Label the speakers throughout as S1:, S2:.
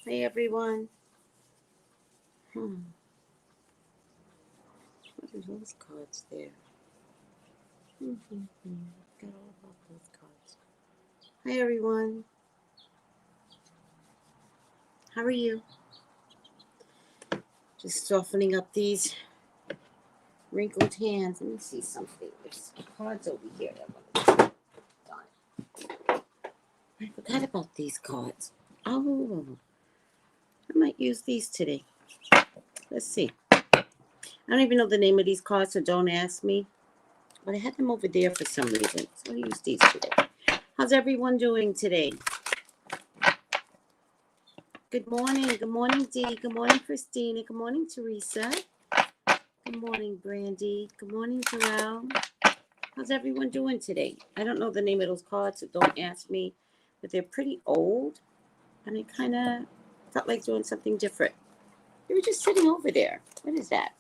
S1: Hey everyone. What are those cards there? Got all about those cards. Hi everyone. How are you? Just softening up these wrinkled hands. Let me see something. There's cards over here. I forgot about these cards. Oh, I might use these today. Let's see. I don't even know the name of these cards, so don't ask me. But I had them over there for some reason, so I'll use these today. How's everyone doing today? Good morning. Good morning, Dee. Good morning, Christina. Good morning, Teresa. Good morning, Brandy. Good morning, Jarrell. How's everyone doing today? I don't know the name of those cards, so don't ask me. But they're pretty old, and I kind of felt like doing something different. They were just sitting over there. What is that?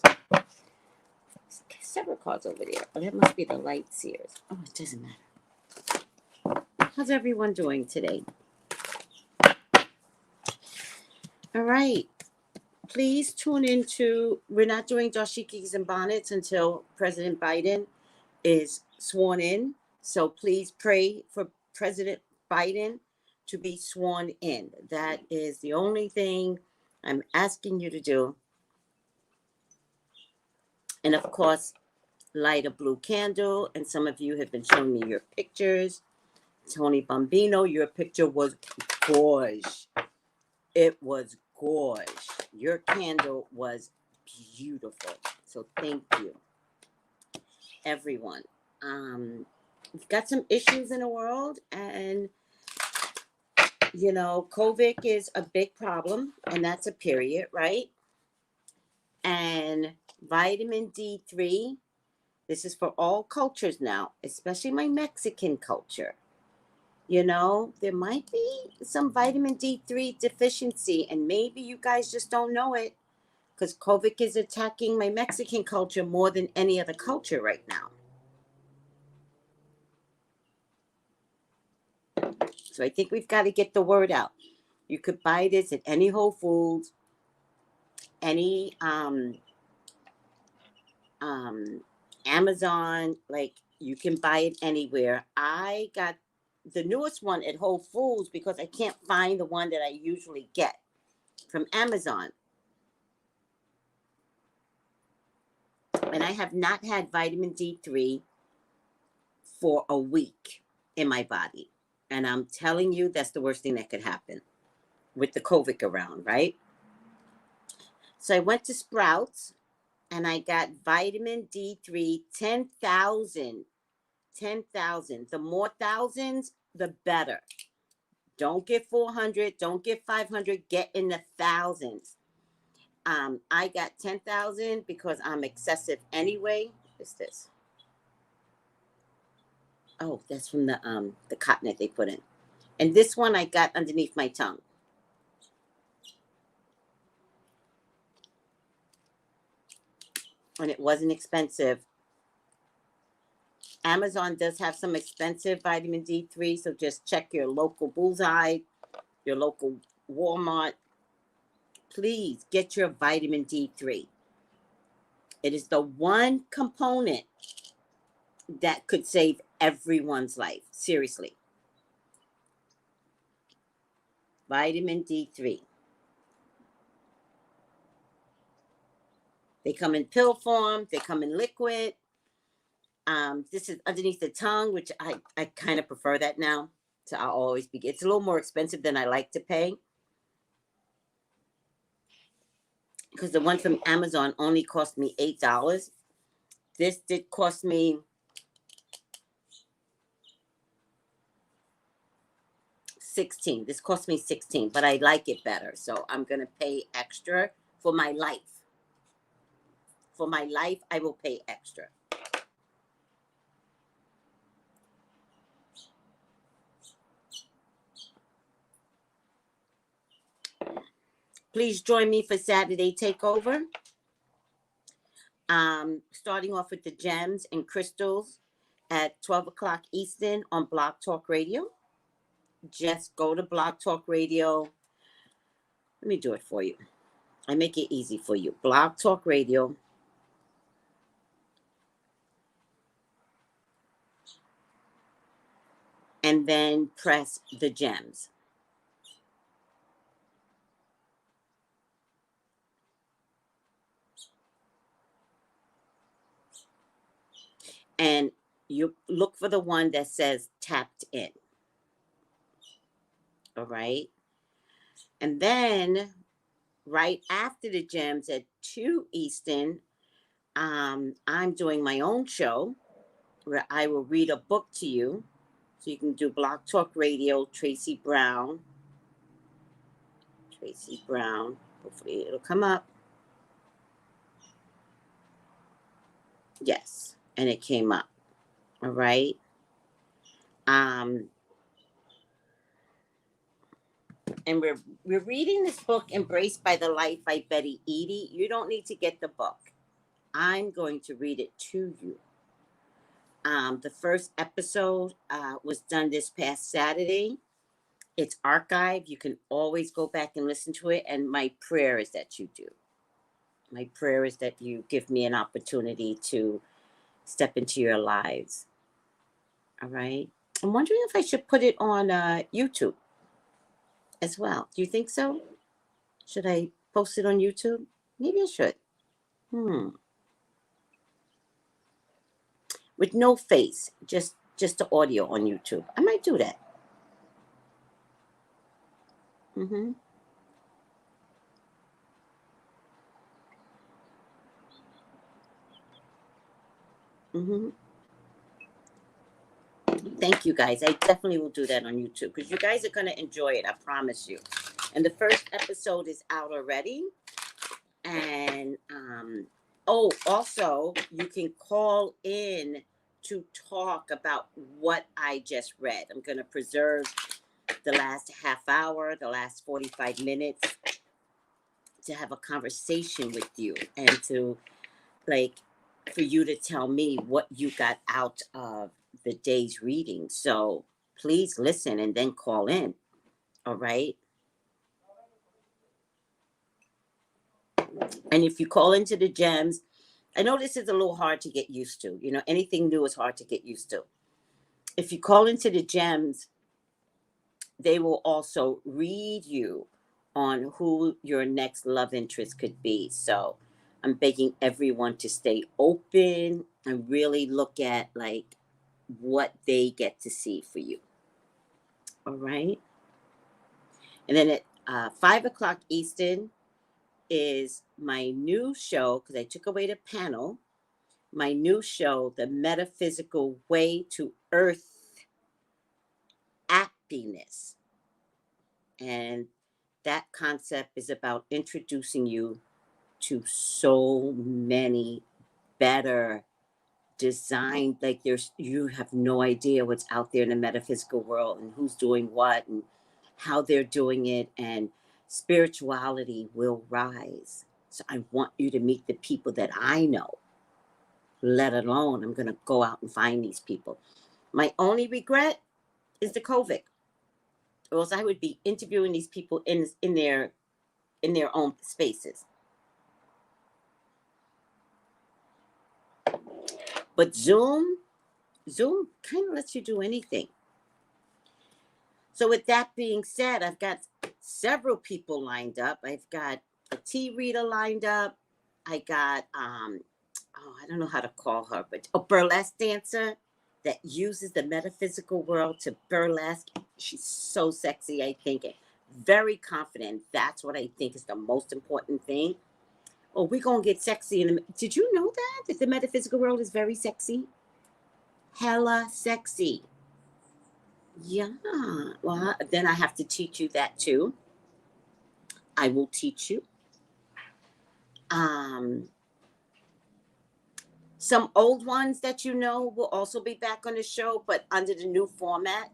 S1: Several cards over there. Oh, that must be the light seers. Oh, it doesn't matter. How's everyone doing today? All right. Please tune into, we're not doing dashikis and bonnets until President Biden is sworn in. So please pray for President Biden to be sworn in. That is the only thing I'm asking you to do. And of course, light a blue candle. And some of you have been showing me your pictures. Tony Bambino, your picture was gorgeous. It was gorgeous. Your candle was beautiful. So thank you, everyone. We've got some issues in the world, and you know, COVID is a big problem, and that's a period, right? And vitamin D3, this is for all cultures now, especially my Mexican culture. You know, there might be some vitamin D3 deficiency, and maybe you guys just don't know it because COVID is attacking my Mexican culture more than any other culture right now. So I think we've got to get the word out. You could buy this at any Whole Foods, any Amazon, like you can buy it anywhere. I got the newest one at Whole Foods because I can't find the one that I usually get from Amazon. And I have not had vitamin D3 for a week in my body. And I'm telling you, that's the worst thing that could happen with the COVID around, right? So I went to Sprouts and I got vitamin D3 10,000. 10,000. The more thousands, the better. Don't get 400, don't get 500, get in the thousands. I got 10,000 because I'm excessive anyway. What's this? Oh, that's from the cotton that they put in. And this one I got underneath my tongue. And it wasn't expensive. Amazon does have some expensive vitamin D3, so just check your local Bullseye, your local Walmart. Please get your vitamin D3. It is the one component that could save everyone's life. Seriously. Vitamin D3. They come in pill form. They come in liquid. This is underneath the tongue, which I kind of prefer that now. So I'll always be, it's a little more expensive than I like to pay. Because the one from Amazon only cost me $8. This did cost me $16. This cost me $16, but I like it better. So I'm going to pay extra for my life. For my life, I will pay extra. Please join me for Saturday Takeover. Starting off with the gems and crystals at 12 o'clock Eastern on Blog Talk Radio. Just go to Blog Talk Radio. Let me do it for you. I make it easy for you. Blog Talk Radio. And then press the gems. And you look for the one that says tapped in. All right. And then right after the gems at 2 Eastern, I'm doing my own show where I will read a book to you. So you can do Blog Talk Radio, Tracey Brown. Tracey Brown. Hopefully it'll come up. Yes. And it came up. All right. And we're reading this book, Embraced by the Light by Betty Eady. You don't need to get the book. I'm going to read it to you. The first episode was done this past Saturday. It's archived. You can always go back and listen to it. And my prayer is that you do. My prayer is that you give me an opportunity to step into your lives. All right. I'm wondering if I should put it on YouTube as well. Do you think so? Should I post it on YouTube? Maybe I should. With no face, just the audio on YouTube. I might do that. Mm-hmm. Mm-hmm. Thank you, guys. I definitely will do that on YouTube because you guys are going to enjoy it. I promise you. And the first episode is out already. And, also, you can call in to talk about what I just read. I'm going to preserve the last half hour, the last 45 minutes to have a conversation with you and to, for you to tell me what you got out of the day's reading. So please listen and then call in. All right. And if you call into the gems, I know this is a little hard to get used to. You know, anything new is hard to get used to. If you call into the gems, they will also read you on who your next love interest could be. So I'm begging everyone to stay open and really look at what they get to see for you. All right. And then at 5 o'clock Eastern is my new show, because I took away the panel, my new show, The Metaphysical Way to Earth Happiness. And that concept is about introducing you to so many better designed, you have no idea what's out there in the metaphysical world and who's doing what and how they're doing it, and spirituality will rise. So I want you to meet the people that I know, let alone I'm going to go out and find these people. My only regret is the COVID, or else I would be interviewing these people in their own spaces. But Zoom kind of lets you do anything. So with that being said, I've got several people lined up. I've got a tea reader lined up. I got I don't know how to call her, but a burlesque dancer that uses the metaphysical world to burlesque. She's so sexy, I think. Very confident. That's what I think is the most important thing. Oh, we're going to get sexy. Did you know that the metaphysical world is very sexy? Hella sexy. Yeah. Well, then I have to teach you that too. I will teach you. Some old ones that you know will also be back on the show, but under the new format.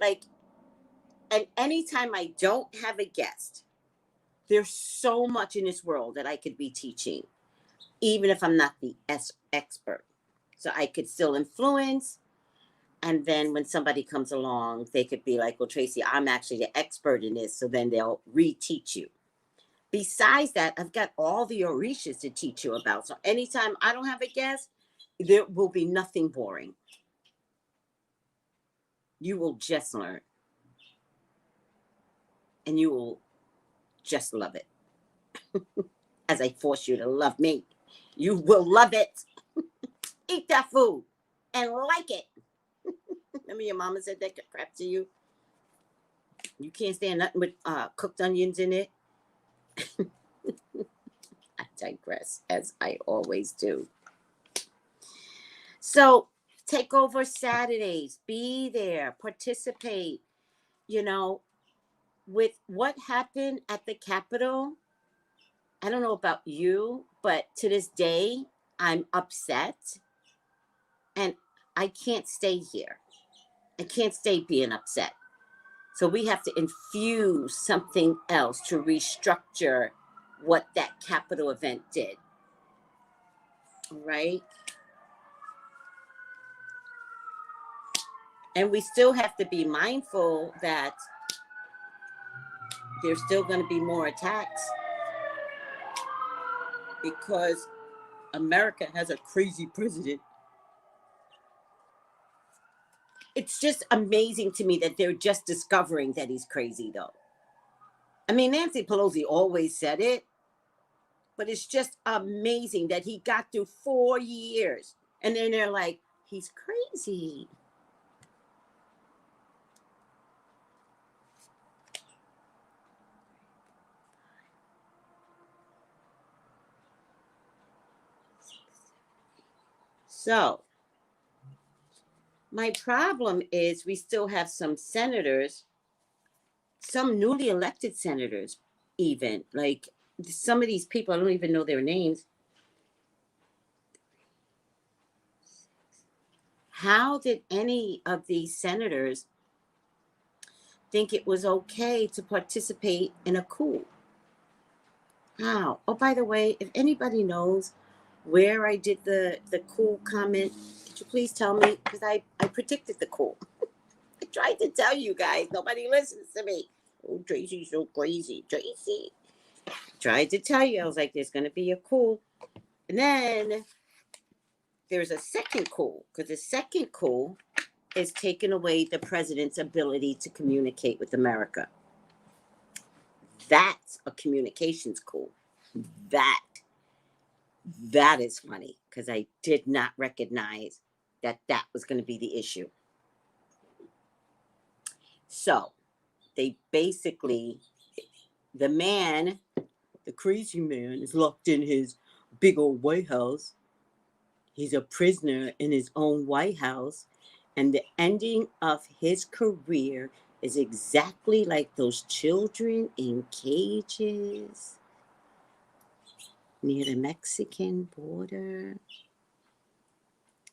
S1: And anytime I don't have a guest, there's so much in this world that I could be teaching, even if I'm not the expert. So I could still influence. And then when somebody comes along, they could be like, well, Tracey, I'm actually the expert in this. So then they'll reteach you. Besides that, I've got all the Orishas to teach you about. So anytime I don't have a guest, there will be nothing boring. You will just learn. And you will just love it. As I force you to love me. You will love it. Eat that food and like it. Remember your mama said that crap to you? You can't stand nothing with cooked onions in it. I digress, as I always do. So, take over Saturdays. Be there. Participate. You know, with what happened at the Capitol, I don't know about you, but to this day, I'm upset. And I can't stay here. I can't stay being upset. So we have to infuse something else to restructure what that Capitol event did. Right? And we still have to be mindful that there's still going to be more attacks because America has a crazy president. It's just amazing to me that they're just discovering that he's crazy, though. I mean, Nancy Pelosi always said it, but it's just amazing that he got through 4 years. And then they're like, he's crazy. So, my problem is we still have some senators, some newly elected senators, even. Like, some of these people, I don't even know their names. How did any of these senators think it was okay to participate in a coup? How? Oh, by the way, if anybody knows where I did the coup comment, could you please tell me? Because I predicted the coup. I tried to tell you guys. Nobody listens to me. Oh, Tracy's so crazy. Tracy. Tried to tell you. I was like, there's going to be a coup. And then there's a second coup. Because the second coup is taking away the president's ability to communicate with America. That's a communications coup. That is funny because I did not recognize that was going to be the issue. So they basically, the crazy man is locked in his big old White House. He's a prisoner in his own White House. And the ending of his career is exactly like those children in cages near the Mexican border.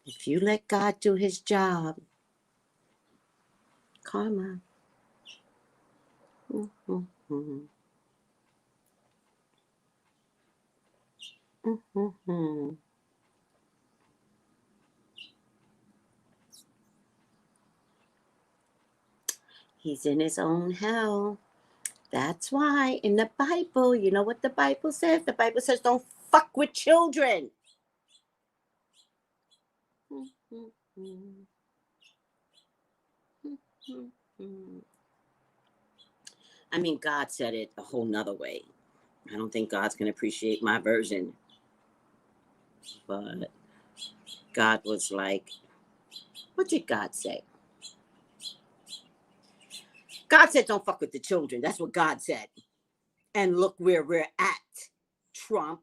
S1: If you let God do his job, karma. Mm-hmm. Mm-hmm. He's in his own hell. That's why in the Bible, you know what the Bible says? The Bible says don't fuck with children. I mean, God said it a whole nother way. I don't think God's going to appreciate my version. But God was like, what did God say? God said don't fuck with the children. That's what God said. And look where we're at, Trump.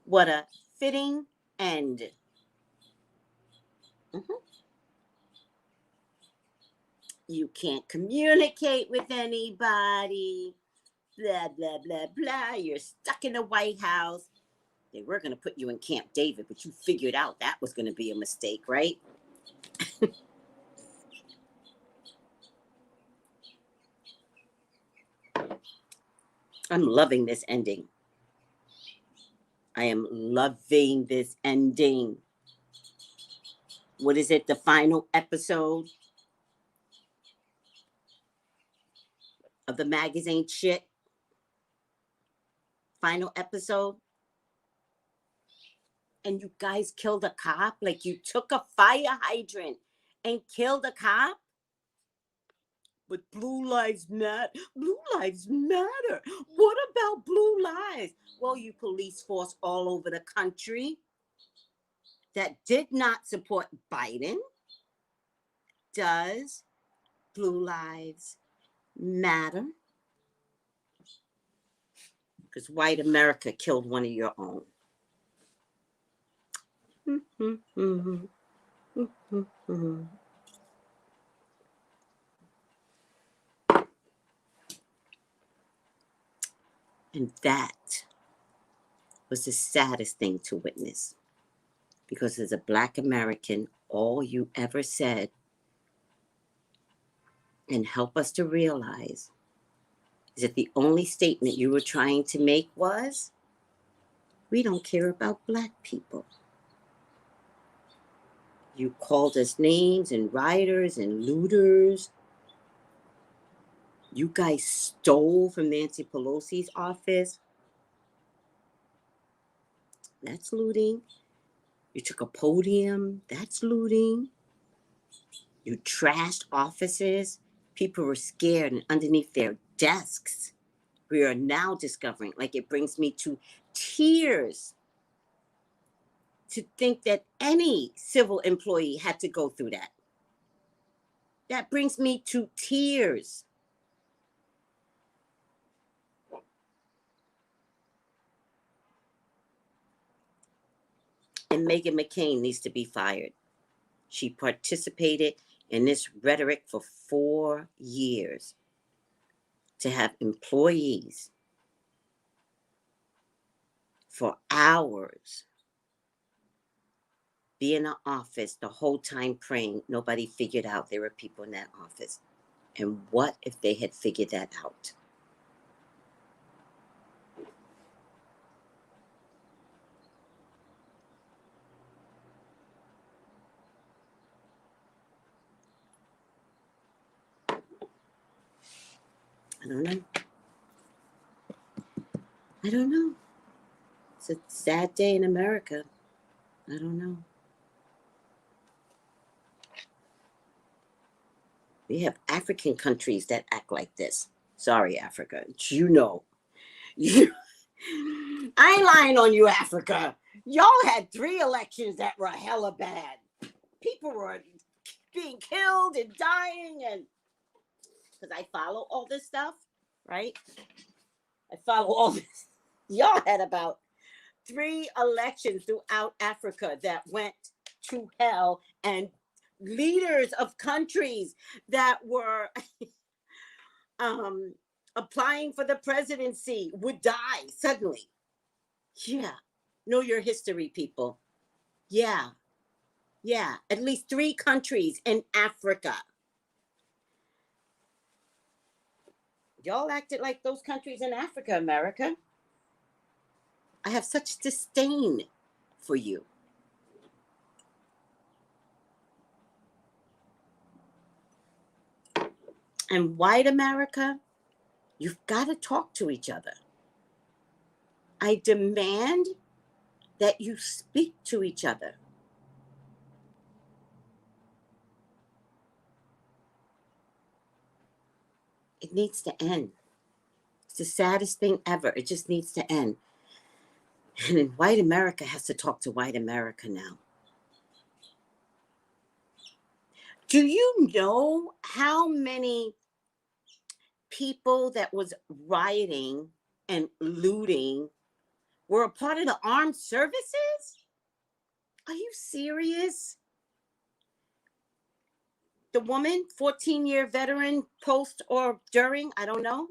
S1: What a fitting end. You can't communicate with anybody. Blah, blah, blah, blah. You're stuck in the White House. They were going to put you in Camp David, but you figured out that was going to be a mistake, right? I'm loving this ending. I am loving this ending. what is it, the final episode of the magazine shit? Final episode. And you guys killed a cop? Like you took a fire hydrant and killed a cop? But blue lives matter. Blue lives matter. What about blue lives? Well, you police force all over the country that did not support Biden. Does blue lives matter? Because white America killed one of your own. And that was the saddest thing to witness. Because as a Black American, all you ever said and help us to realize is that the only statement you were trying to make was, we don't care about Black people. You called us names and rioters and looters. You guys stole from Nancy Pelosi's office. That's looting. You took a podium. That's looting. You trashed offices. People were scared and underneath their desks. We are now discovering, like it brings me to tears to think that any civil employee had to go through that. That brings me to tears. And Meghan McCain needs to be fired. She participated in this rhetoric for 4 years to have employees for hours be in an office the whole time praying. Nobody figured out there were people in that office. And what if they had figured that out? I don't know. I don't know. It's a sad day in America. I don't know. We have African countries that act like this. Sorry, Africa. You know. I ain't lying on you, Africa. Y'all had 3 elections that were hella bad. People were being killed and dying, and because I follow all this stuff, right? I follow all this. Y'all had about 3 elections throughout Africa that went to hell, and leaders of countries that were applying for the presidency would die suddenly. Yeah. Know your history, people. Yeah. Yeah. At least 3 countries in Africa. Y'all acted like those countries in Africa, America. I have such disdain for you. And white America, you've got to talk to each other. I demand that you speak to each other. It needs to end. It's the saddest thing ever. It just needs to end. And then white America has to talk to white America now. Do you know how many people that was rioting and looting were a part of the armed services? Are you serious? The woman, 14-year veteran, post or during, I don't know.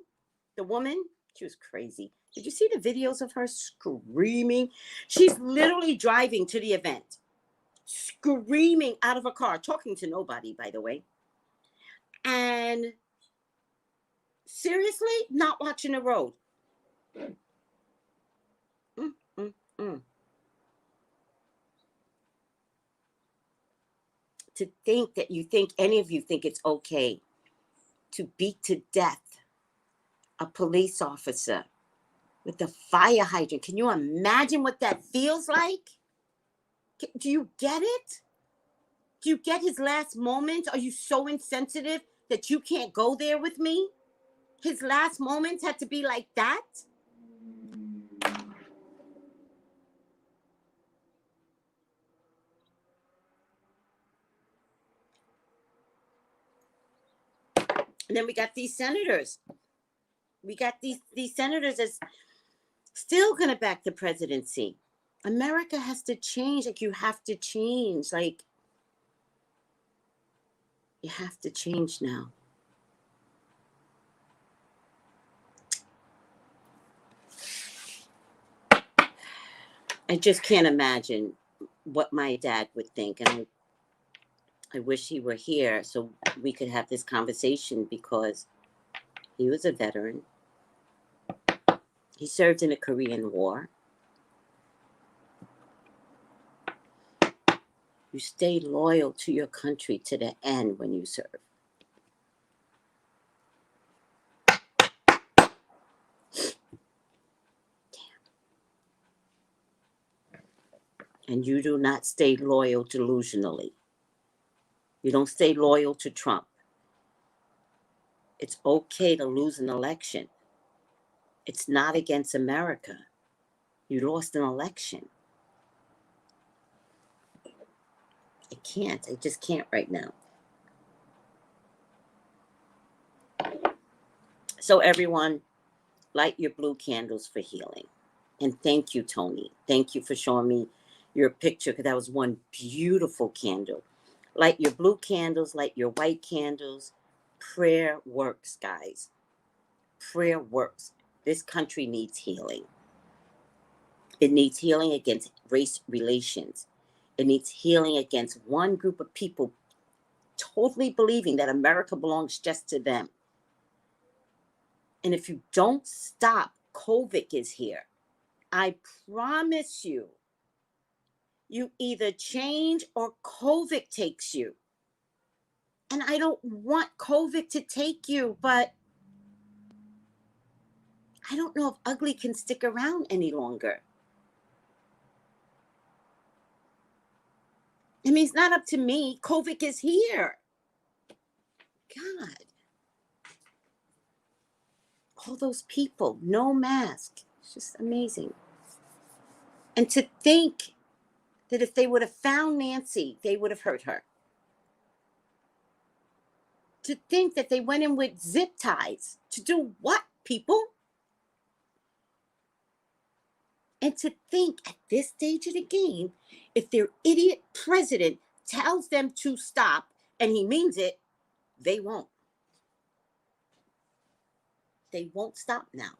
S1: The woman, she was crazy. Did you see the videos of her screaming? She's literally driving to the event, screaming out of a car, talking to nobody, by the way. And seriously, not watching the road. To think that any of you think it's okay to beat to death a police officer with a fire hydrant. Can you imagine what that feels like? Do you get it? Do you get his last moments? Are you so insensitive that you can't go there with me? His last moments had to be like that? And then we got these senators. We got these senators that's still going to back the presidency. America has to change. Like, you have to change. Like, you have to change now. I just can't imagine what my dad would think. And I wish he were here so we could have this conversation, because he was a veteran. He served in the Korean War. You stay loyal to your country to the end when you serve. And you do not stay loyal delusionally. You don't stay loyal to Trump. It's okay to lose an election. It's not against America. You lost an election. I can't. I just can't right now. So everyone, light your blue candles for healing. And thank you, Tony. Thank you for showing me your picture, because that was one beautiful candle. Light your blue candles, light your white candles. Prayer works, guys. Prayer works. This country needs healing. It needs healing against race relations. It needs healing against one group of people totally believing that America belongs just to them. And if you don't stop, COVID is here. I promise you, you either change or COVID takes you. And I don't want COVID to take you, but I don't know if ugly can stick around any longer. I mean, it's not up to me. COVID is here. God. All those people, no mask. It's just amazing. And to think that if they would have found Nancy, they would have hurt her. To think that they went in with zip ties. To do what, people? And to think at this stage of the game, if their idiot president tells them to stop and he means it, they won't. They won't stop now.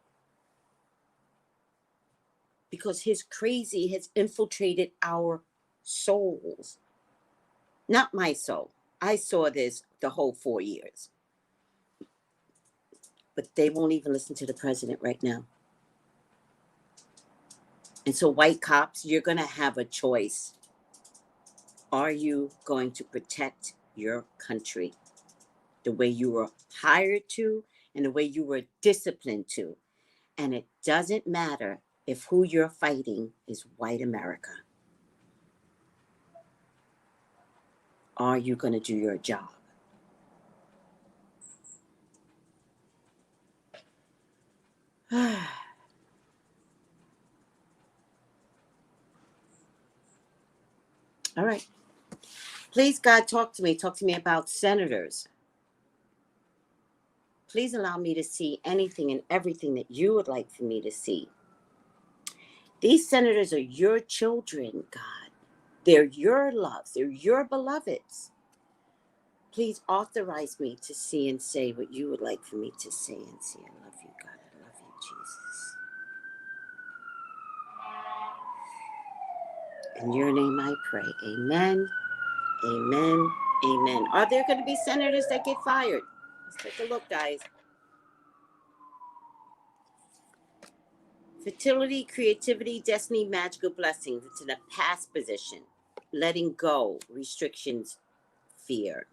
S1: Because his crazy has infiltrated our souls. Not my soul. I saw this the whole 4 years. But they won't even listen to the president right now. And so, white cops, you're going to have a choice. Are you going to protect your country the way you were hired to and the way you were disciplined to? And it doesn't matter if who you're fighting is white America. Are you going to do your job? All right. Please, God, talk to me. Talk to me about senators. Please allow me to see anything and everything that you would like for me to see. These senators are your children, God. They're your loves. They're your beloveds. Please authorize me to see and say what you would like for me to say and see. I love you, God. I love you, Jesus. In your name I pray. Amen. Amen. Amen. Are there going to be senators that get fired? Let's take a look, guys. Fertility, creativity, destiny, magical blessings. It's in a past position. Letting go, restrictions, fear.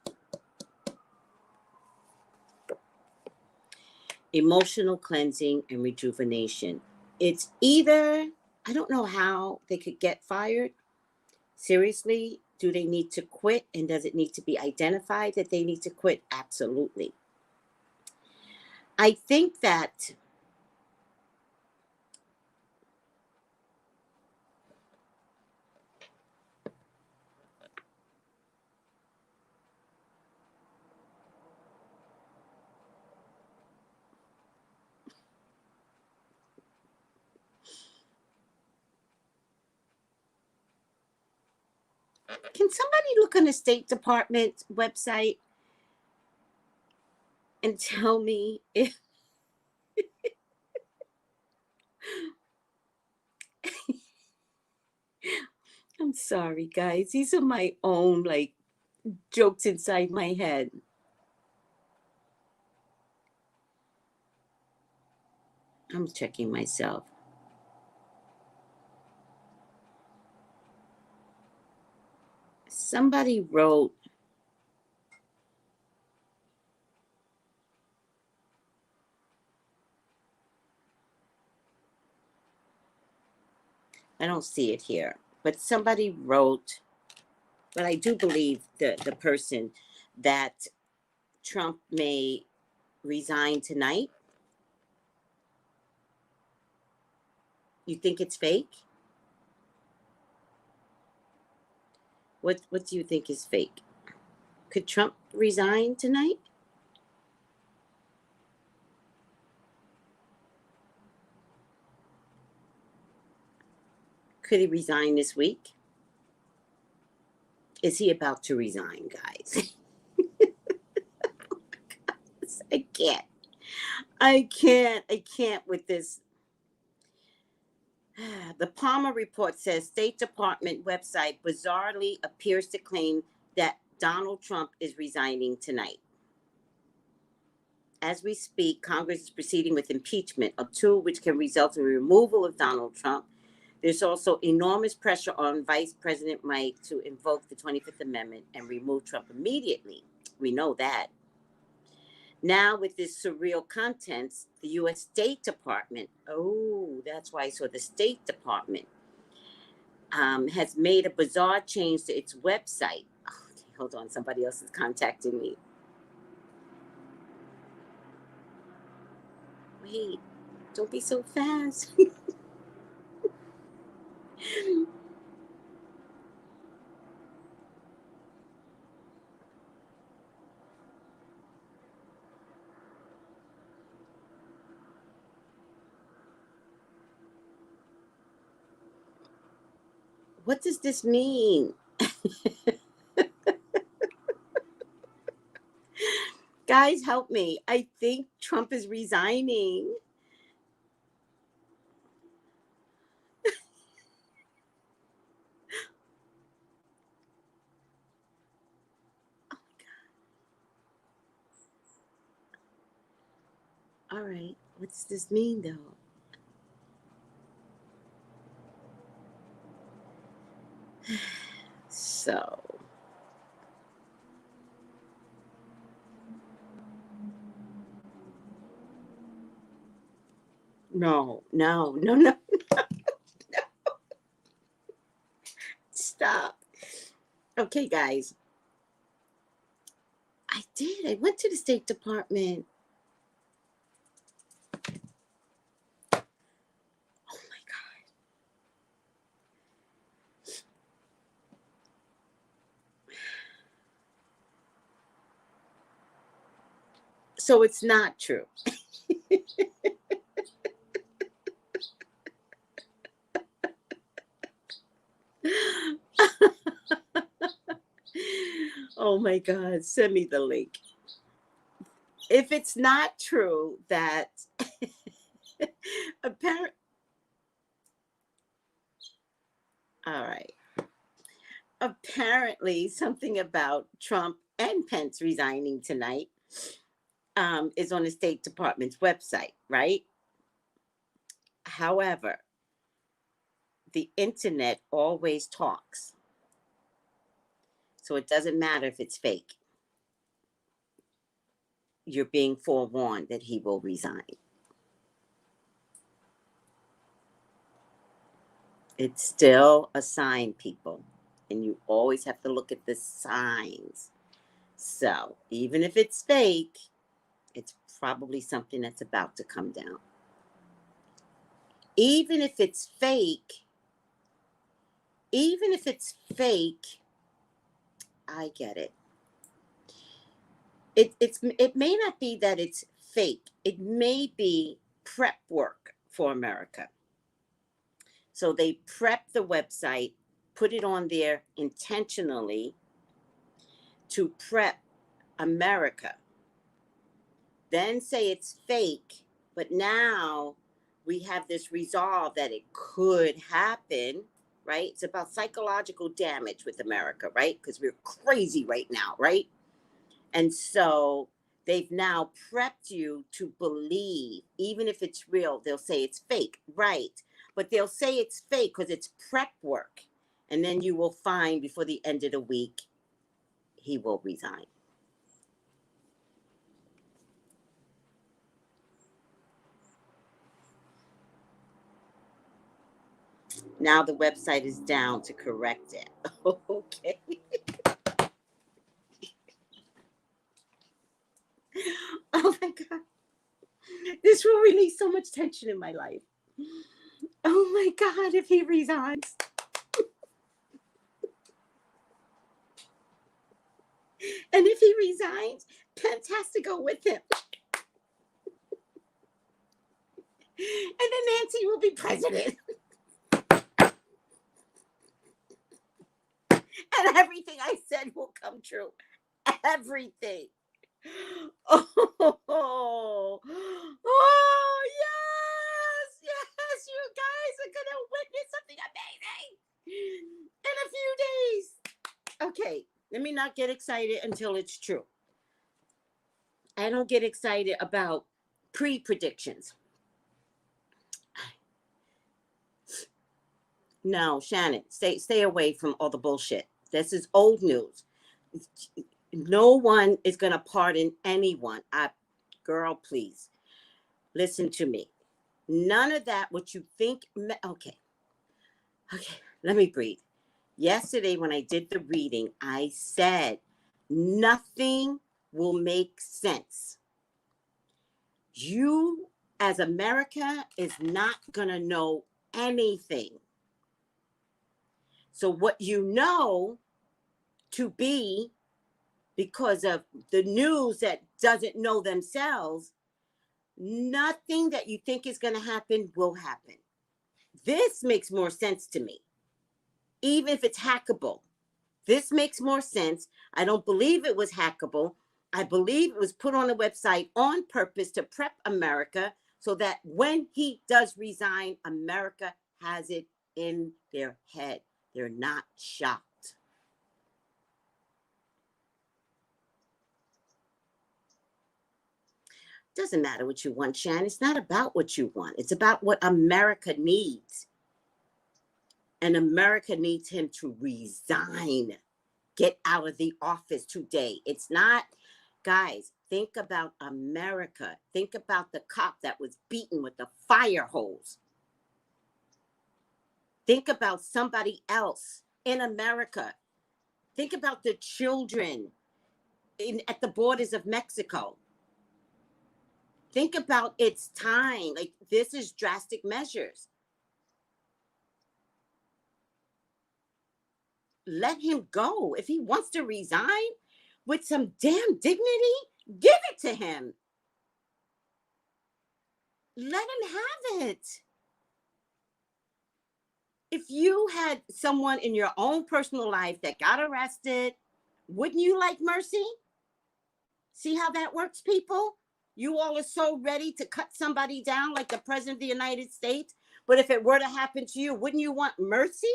S1: Emotional cleansing and rejuvenation. It's either, I don't know how they could get fired. Seriously, do they need to quit? And does it need to be identified that they need to quit? Absolutely. I think that can somebody look on the State Department website and tell me if I'm sorry, guys. These are my own like jokes inside my head. I'm checking myself. Somebody wrote, I don't see it here, but somebody wrote, but I do believe the person that Trump may resign tonight. You think it's fake? What do you think is fake? Could Trump resign tonight? Could he resign this week? Is he about to resign, guys? I can't. I can't with this. The Palmer report says State Department website bizarrely appears to claim that Donald Trump is resigning tonight. As we speak, Congress is proceeding with impeachment, a tool which can result in the removal of Donald Trump. There's also enormous pressure on Vice President Mike to invoke the 25th Amendment and remove Trump immediately. We know that. Now, with this surreal contents, the U.S. State Department, oh, that's why I saw the State Department, has made a bizarre change to its website. Oh, okay, hold on, somebody else is contacting me. Wait, don't be so fast. What does this mean? Guys, help me. I think Trump is resigning. All right. What does this mean, though? So, no. Stop. Okay, guys. I did. I went to the State Department. Oh my God. So it's not true. Oh my God. Send me the link. If it's not true that apparently, all right. Apparently, something about Trump and Pence resigning tonight is on the State Department's website, right? However, the internet always talks. So it doesn't matter if it's fake. You're being forewarned that he will resign. It's still a sign, people. And you always have to look at the signs. So even if it's fake, it's probably something that's about to come down. Even if it's fake, I get it. It may not be that it's fake. It may be prep work for America. So they prep the website, put it on there intentionally to prep America. Then say it's fake, but now we have this resolve that it could happen, right? It's about psychological damage with America, right? Because we're crazy right now, right? And so they've now prepped you to believe, even if it's real, they'll say it's fake, right? But they'll say it's fake because it's prep work. And then you will find before the end of the week, he will resign. Now the website is down to correct it. Okay. Oh my God. This will release so much tension in my life. Oh my God, if he resigns. And if he resigns, Pence has to go with him. And then Nancy will be president. And everything I said will come true. Everything. Oh, oh, yes, you guys are going to witness something amazing in a few days. Okay, let me not get excited until it's true. I don't get excited about pre-predictions. No, Shannon, stay away from all the bullshit. This is old news. No one is going to pardon anyone. Girl, please listen to me. None of that, what you think. Okay, let me breathe. Yesterday, when I did the reading, I said nothing will make sense. You, as America, is not going to know anything. So what you know to be, because of the news that doesn't know themselves, nothing that you think is going to happen will happen. This makes more sense to me. Even if it's hackable, this makes more sense. I don't believe it was hackable. I believe it was put on a website on purpose to prep America so that when he does resign, America has it in their head. They're not shocked. Doesn't matter what you want, Shan. It's not about what you want. It's about what America needs. And America needs him to resign. Get out of the office today. It's not, guys, think about America. Think about the cop that was beaten with a fire hose. Think about somebody else in America. Think about the children at the borders of Mexico. Think about its time. Like, this is drastic measures. Let him go. If he wants to resign with some damn dignity, give it to him. Let him have it. If you had someone in your own personal life that got arrested, wouldn't you like mercy? See how that works, people? You all are so ready to cut somebody down like the President of the United States. But if it were to happen to you, wouldn't you want mercy?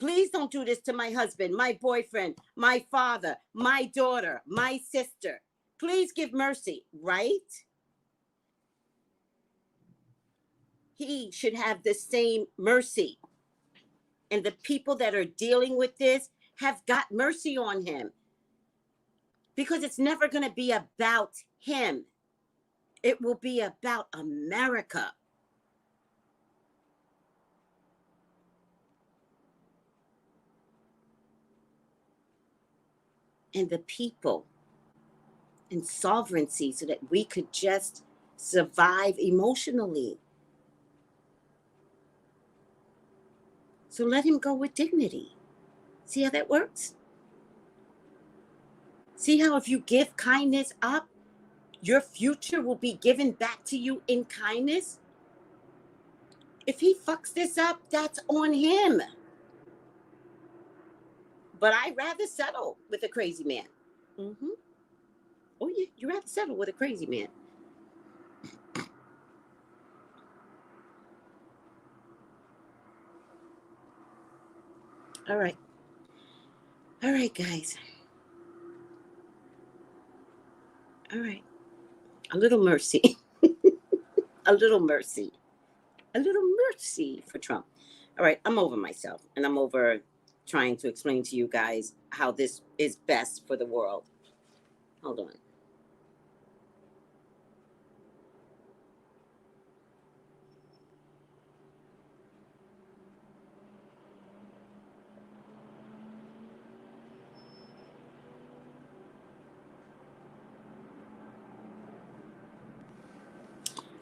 S1: Please don't do this to my husband, my boyfriend, my father, my daughter, my sister. Please give mercy, right? He should have the same mercy. and the people that are dealing with this have got mercy on him, because it's never going to be about him. It will be about America. And the people and sovereignty, so that we could just survive emotionally. So let him go with dignity. See how that works? See how if you give kindness up, your future will be given back to you in kindness? If he fucks this up, that's on him. But I'd rather settle with a crazy man. Mm-hmm. Oh, yeah, you'd rather settle with a crazy man. All right. All right, guys. All right. A little mercy. A little mercy. A little mercy for Trump. All right. I'm over myself, and I'm over trying to explain to you guys how this is best for the world. Hold on.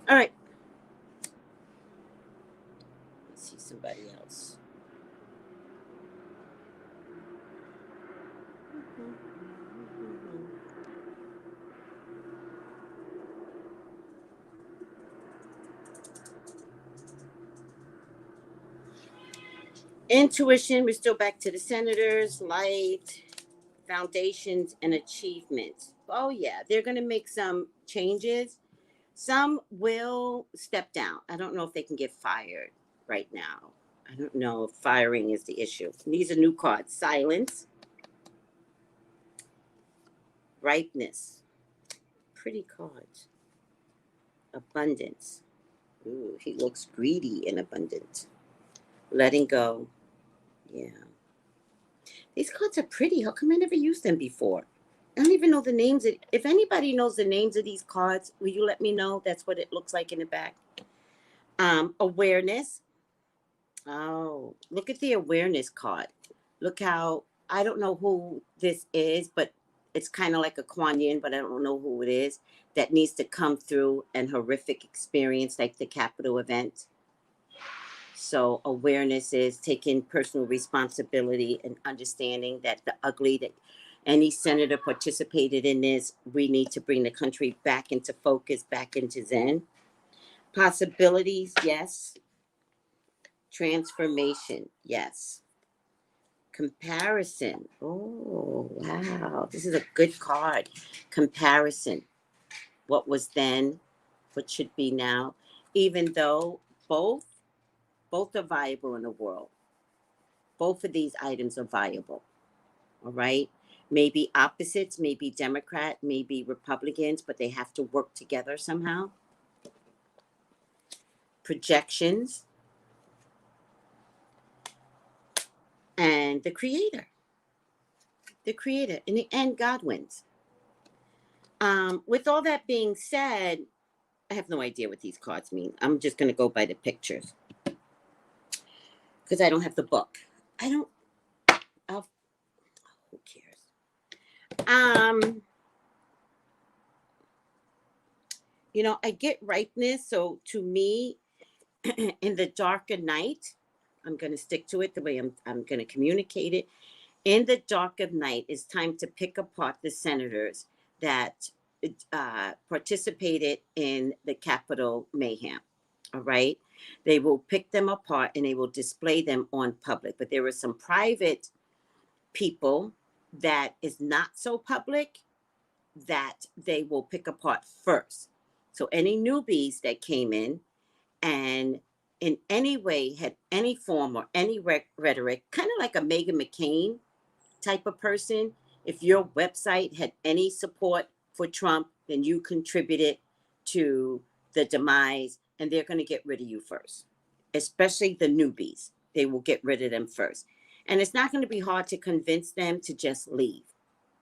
S1: All right. Let's see somebody else. Intuition, we're still back to the senators, light, foundations, and achievements. Oh, yeah, they're going to make some changes. Some will step down. I don't know if they can get fired right now. I don't know if firing is the issue. These are new cards. Silence, ripeness, pretty cards. Abundance. Ooh, he looks greedy and abundant. Letting go. Yeah. These cards are pretty. How come I never used them before? I don't even know the names. If anybody knows the names of these cards, will you let me know? That's what it looks like in the back. Awareness. Oh, look at the awareness card. Look how, I don't know who this is, but it's kind of like a Kuan Yin, but I don't know who it is, that needs to come through an horrific experience like the Capitol event. So awareness is taking personal responsibility and understanding that the ugly, that any senator participated in this, we need to bring the country back into focus, back into Zen. Possibilities, yes. Transformation, yes. Comparison. Oh, wow. This is a good card. Comparison. What was then, what should be now. Even though both are viable in the world. Both of these items are viable. All right. Maybe opposites, maybe Democrat, maybe Republicans, but they have to work together somehow. Projections. And the creator. The creator. In the end, God wins. With all that being said, I have no idea what these cards mean. I'm just going to go by the pictures. Because I don't have the book. Who cares? I get ripeness. So to me, in the darker night, I'm going to stick to it the way I'm going to communicate it. In the dark of night, it's time to pick apart the senators that participated in the Capitol mayhem. All right. They will pick them apart and they will display them on public. But there were some private people that is not so public that they will pick apart first. So any newbies that came in and in any way had any form or any rhetoric, kind of like a Meghan McCain type of person, if your website had any support for Trump, then you contributed to the demise, and they're going to get rid of you first, especially the newbies. they will get rid of them first. And it's not going to be hard to convince them to just leave,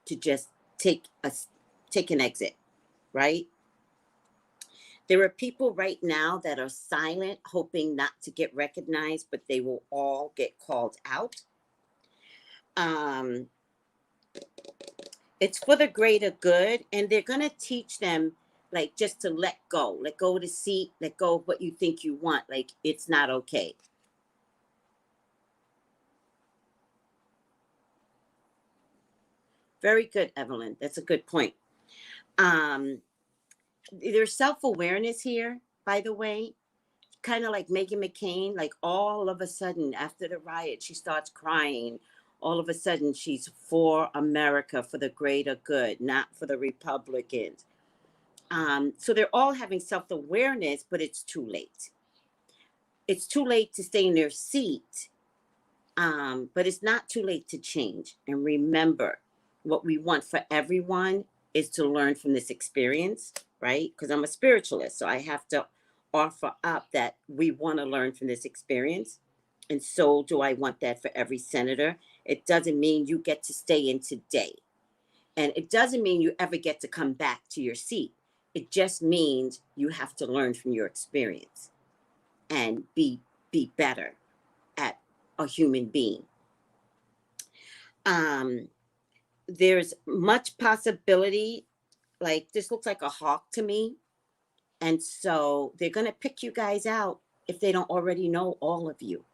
S1: to just take an exit, right? There are people right now that are silent, hoping not to get recognized, but they will all get called out. It's for the greater good, and they're going to teach them, like, just to let go of the seat, let go of what you think you want. Like, it's not okay. Very good, Evelyn. That's a good point. There's self-awareness here, by the way, kind of like Meghan McCain. Like, all of a sudden after the riot, she starts crying. All of a sudden she's for America, for the greater good, not for the Republicans. So they're all having self-awareness, but it's too late. It's too late to stay in their seat, but it's not too late to change. And remember, what we want for everyone is to learn from this experience, right? Because I'm a spiritualist, so I have to offer up that we want to learn from this experience. And so do I want that for every senator. It doesn't mean you get to stay in today. And it doesn't mean you ever get to come back to your seat. It just means you have to learn from your experience and be better at a human being. There's much possibility, like, this looks like a hawk to me. And so they're going to pick you guys out if they don't already know all of you.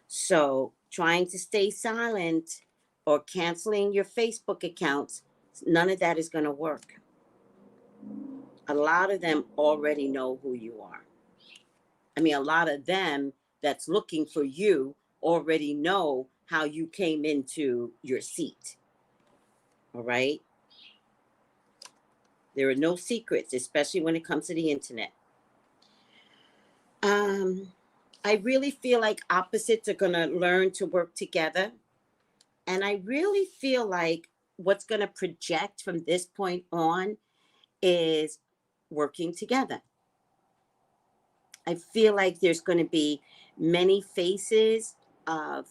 S1: So trying to stay silent or canceling your Facebook accounts, none of that is going to work. A lot of them already know who you are. I mean, a lot of them that's looking for you already know how you came into your seat. All right? There are no secrets, especially when it comes to the internet. I really feel like opposites are going to learn to work together. And I really feel like what's going to project from this point on is working together. I feel like there's going to be many faces of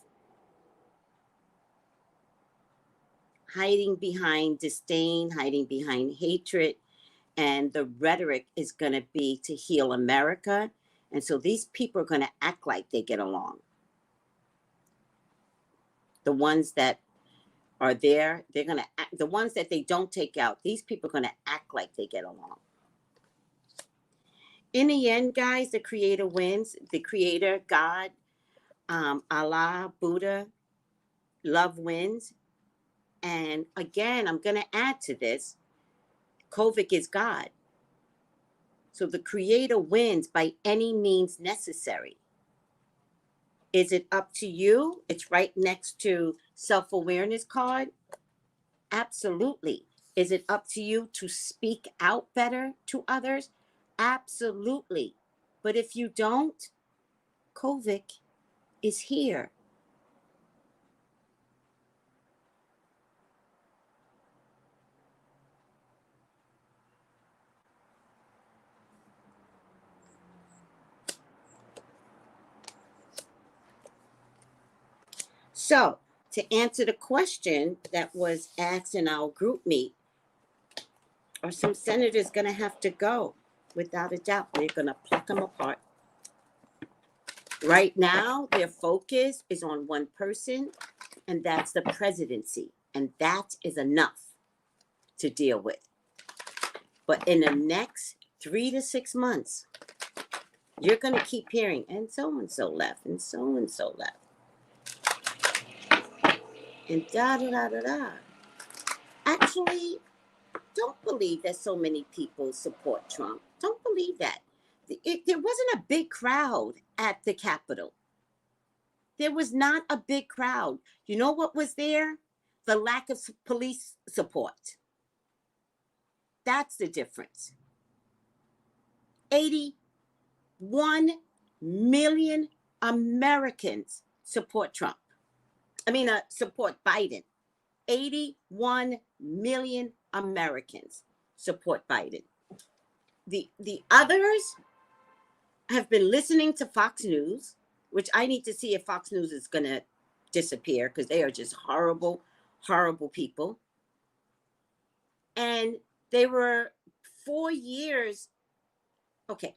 S1: hiding behind disdain, hiding behind hatred, and the rhetoric is going to be to heal America. And so these people are going to act like they get along. The ones that are there, they're going to act. The ones that they don't take out, these people are going to act like they get along. In the end, guys, the creator wins. The creator, God, Allah, Buddha, love wins. And again, I'm going to add to this, COVID is God. So the creator wins by any means necessary. Is it up to you? It's right next to self-awareness card. Absolutely. Is it up to you to speak out better to others? Absolutely. But if you don't, COVID is here. So, to answer the question that was asked in our group meet, are some senators going to have to go? Without a doubt, they're going to pluck them apart. Right now, their focus is on one person, and that's the presidency. And that is enough to deal with. But in the next 3 to 6 months, you're going to keep hearing, and so left, and so left. And da-da-da-da-da. Actually, don't believe that so many people support Trump. Don't believe that. There wasn't a big crowd at the Capitol. There was not a big crowd. You know what was there? The lack of police support. That's the difference. 81 million Americans support Trump. Support Biden. 81 million Americans support Biden. The others have been listening to Fox News, which I need to see if Fox News is going to disappear because they are just horrible, horrible people. And they were 4 years. Okay.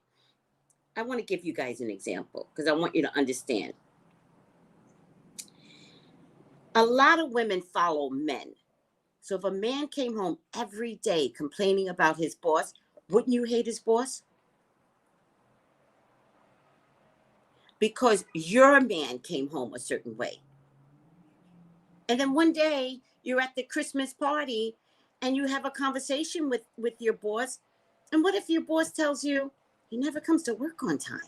S1: I want to give you guys an example because I want you to understand. A lot of women follow men. So if a man came home every day complaining about his boss, wouldn't you hate his boss? Because your man came home a certain way. And then one day you're at the Christmas party and you have a conversation with your boss. And what if your boss tells you he never comes to work on time?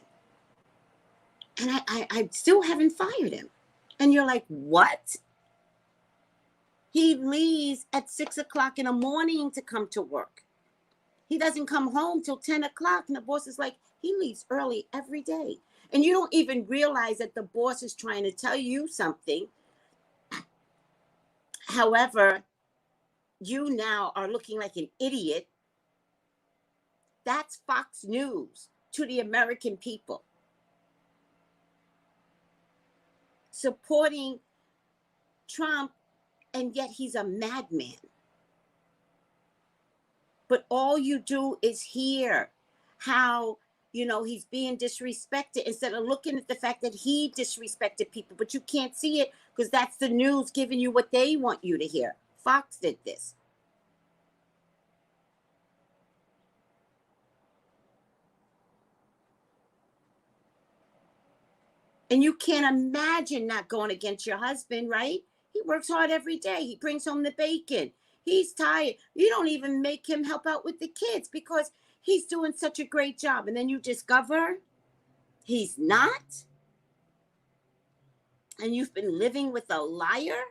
S1: And I still haven't fired him. And you're like, what? He leaves at 6 o'clock in the morning to come to work. He doesn't come home till 10 o'clock. And the boss is like, he leaves early every day. And you don't even realize that the boss is trying to tell you something. However, you now are looking like an idiot. That's Fox News to the American people. Supporting Trump, and yet he's a madman. But all you do is hear how, he's being disrespected instead of looking at the fact that he disrespected people. But you can't see it because that's the news giving you what they want you to hear. Fox did this. And you can't imagine not going against your husband, right? He works hard every day. He brings home the bacon. He's tired. You don't even make him help out with the kids because he's doing such a great job. And then you discover he's not. And you've been living with a liar.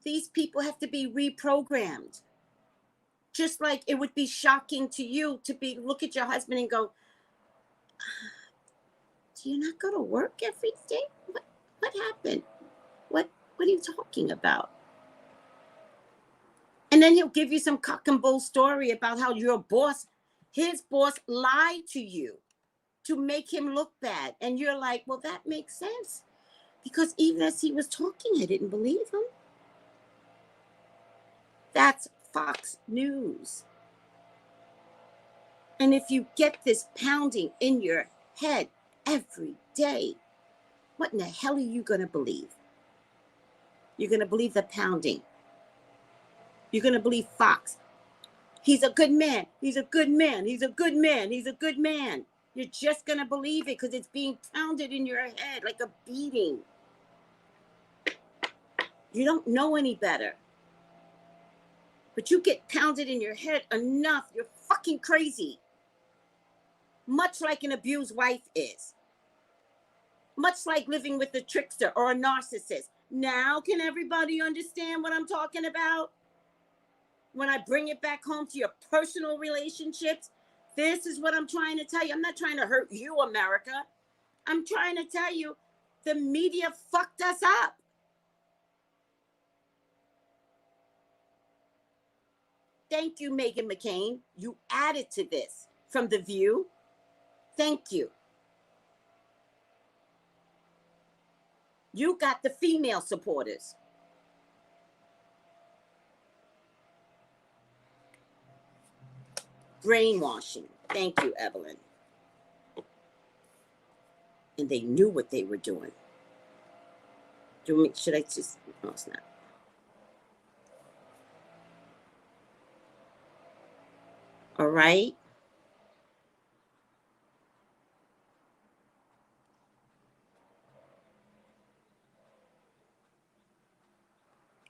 S1: These people have to be reprogrammed. Just like it would be shocking to you to look at your husband and go, do you not go to work every day? What happened? What are you talking about? And then he'll give you some cock and bull story about how his boss lied to you to make him look bad. And you're like, well, that makes sense. Because even as he was talking, I didn't believe him. That's Fox News. And if you get this pounding in your head every day, what in the hell are you going to believe? You're going to believe the pounding. You're going to believe Fox. He's a good man. He's a good man. He's a good man. He's a good man. You're just going to believe it because it's being pounded in your head like a beating. You don't know any better. But you get pounded in your head enough, you're fucking crazy. Much like an abused wife is. Much like living with a trickster or a narcissist. Now, can everybody understand what I'm talking about? When I bring it back home to your personal relationships, this is what I'm trying to tell you. I'm not trying to hurt you, America. I'm trying to tell you the media fucked us up. Thank you, Meghan McCain. You added to this from The View. Thank you. You got the female supporters. Brainwashing. Thank you, Evelyn. And they knew what they were doing. Should I just... No, it's not. All right.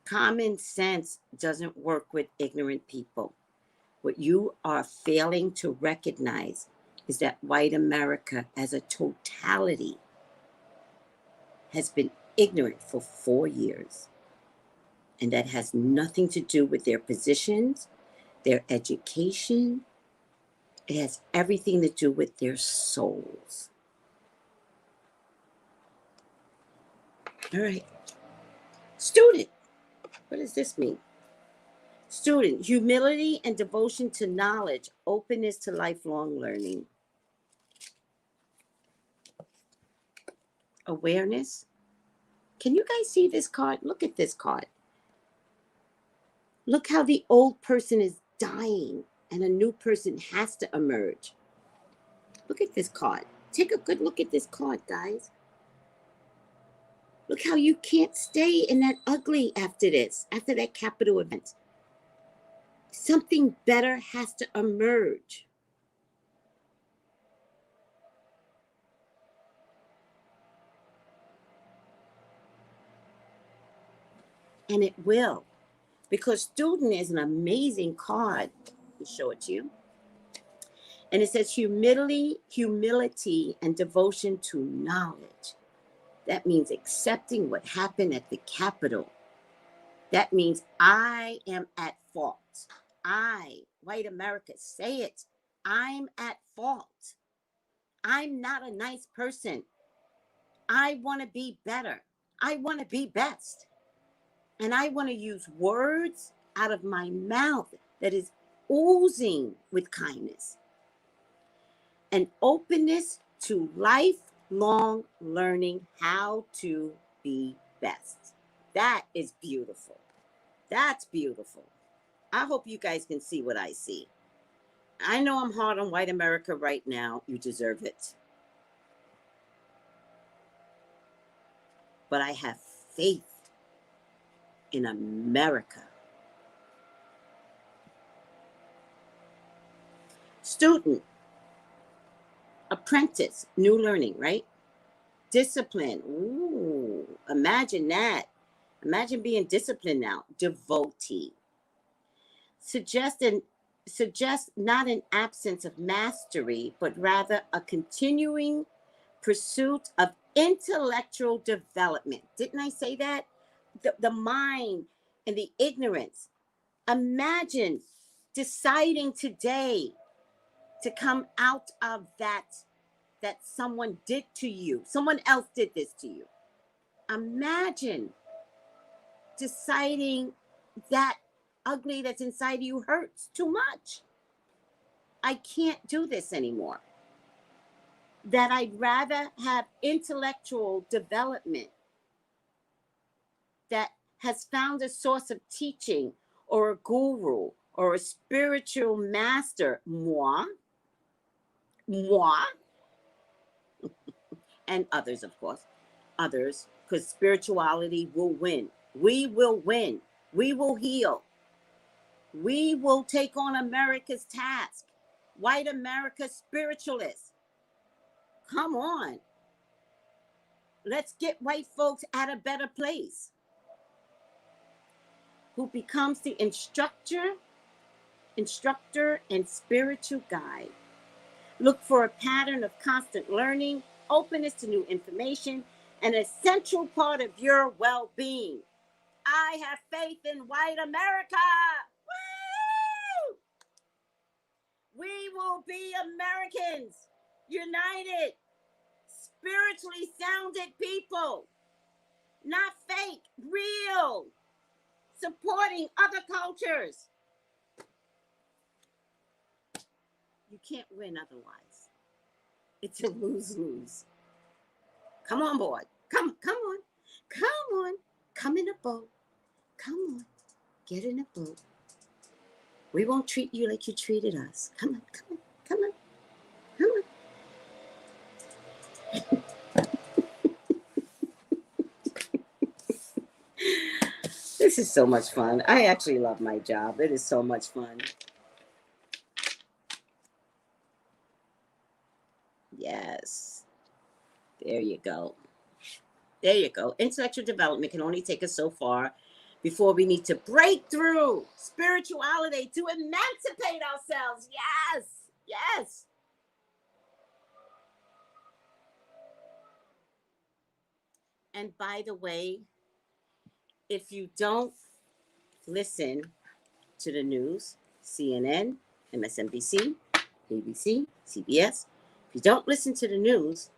S1: Common sense doesn't work with ignorant people. What you are failing to recognize is that white America as a totality has been ignorant for 4 years. And that has nothing to do with their positions, their education. It has everything to do with their souls. All right. Student. What does this mean? Student, humility and devotion to knowledge, openness to lifelong learning. awareness. Can you guys see this card? Look at this card. Look how the old person is dying and a new person has to emerge. Look at this card. Take a good look at this card, guys. Look how you can't stay in that ugly after this, after that capital event. Something better has to emerge. And it will. Because student is an amazing card. Let me show it to you. And it says humility and devotion to knowledge. That means accepting what happened at the Capitol. That means I am at fault. I, white America, say it. I'm at fault. I'm not a nice person. I want to be better. I want to be best. And I want to use words out of my mouth that is oozing with kindness and openness to lifelong learning how to be best. That is beautiful. That's beautiful. I hope you guys can see what I see. I know I'm hard on white America right now. You deserve it. But I have faith in America. Student, apprentice, new learning, right? Discipline. Ooh, imagine that. Imagine being disciplined now. Devotee. Suggest not an absence of mastery, but rather a continuing pursuit of intellectual development. Didn't I say that? The mind and the ignorance. Imagine deciding today to come out of that someone did to you. Someone else did this to you. Imagine deciding that ugly that's inside of you hurts too much. I can't do this anymore. That I'd rather have intellectual development that has found a source of teaching or a guru or a spiritual master, moi, and others, of course, others, because spirituality will win. We will win. We will heal. We will take on America's task. White America spiritualists. Come on. Let's get white folks at a better place. Who becomes the instructor and spiritual guide. Look for a pattern of constant learning, openness to new information, an essential part of your well-being. I have faith in white America. Woo! We will be Americans, united, spiritually sounded people, not fake, real, supporting other cultures. You can't win otherwise. It's a lose-lose. Come on board. Come on. Come on. Come in a boat. Come on. Get in a boat. We won't treat you like you treated us. Come on. Come on. Come on. Come on. This is so much fun. I actually love my job. It is so much fun. Yes. There you go. There you go. Intellectual development can only take us so far before we need to break through spirituality to emancipate ourselves. Yes. Yes. And by the way, if you don't listen to the news, CNN, MSNBC, ABC, CBS, if you don't listen to the news,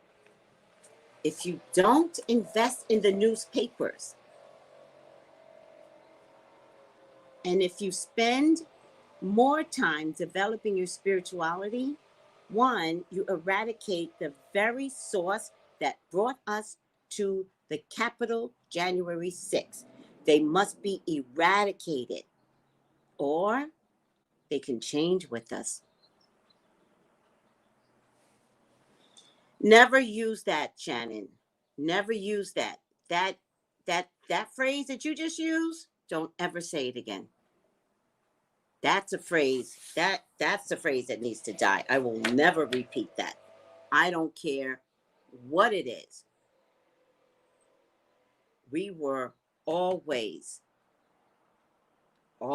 S1: if you don't invest in the newspapers, and if you spend more time developing your spirituality, one, you eradicate the very source that brought us to the Capitol January 6th. They must be eradicated, or they can change with us. Never use that, Shannon. Never use that. That phrase that you just used, don't ever say it again. That's a phrase that's the phrase that needs to die. I will never repeat that. I don't care what it is. We were always a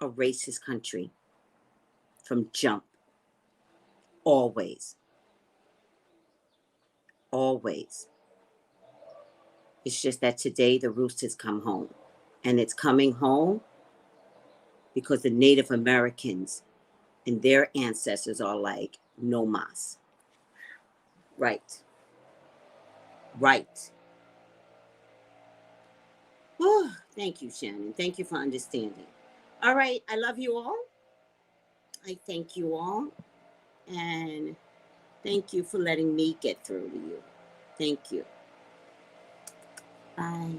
S1: racist country from jump. Always. It's just that today the roosters come home. And it's coming home because the Native Americans and their ancestors are like, no mas. Right. Whew, thank you, Shannon. Thank you for understanding. All right. I love you all. I thank you all. And thank you for letting me get through to you. Thank you. Bye.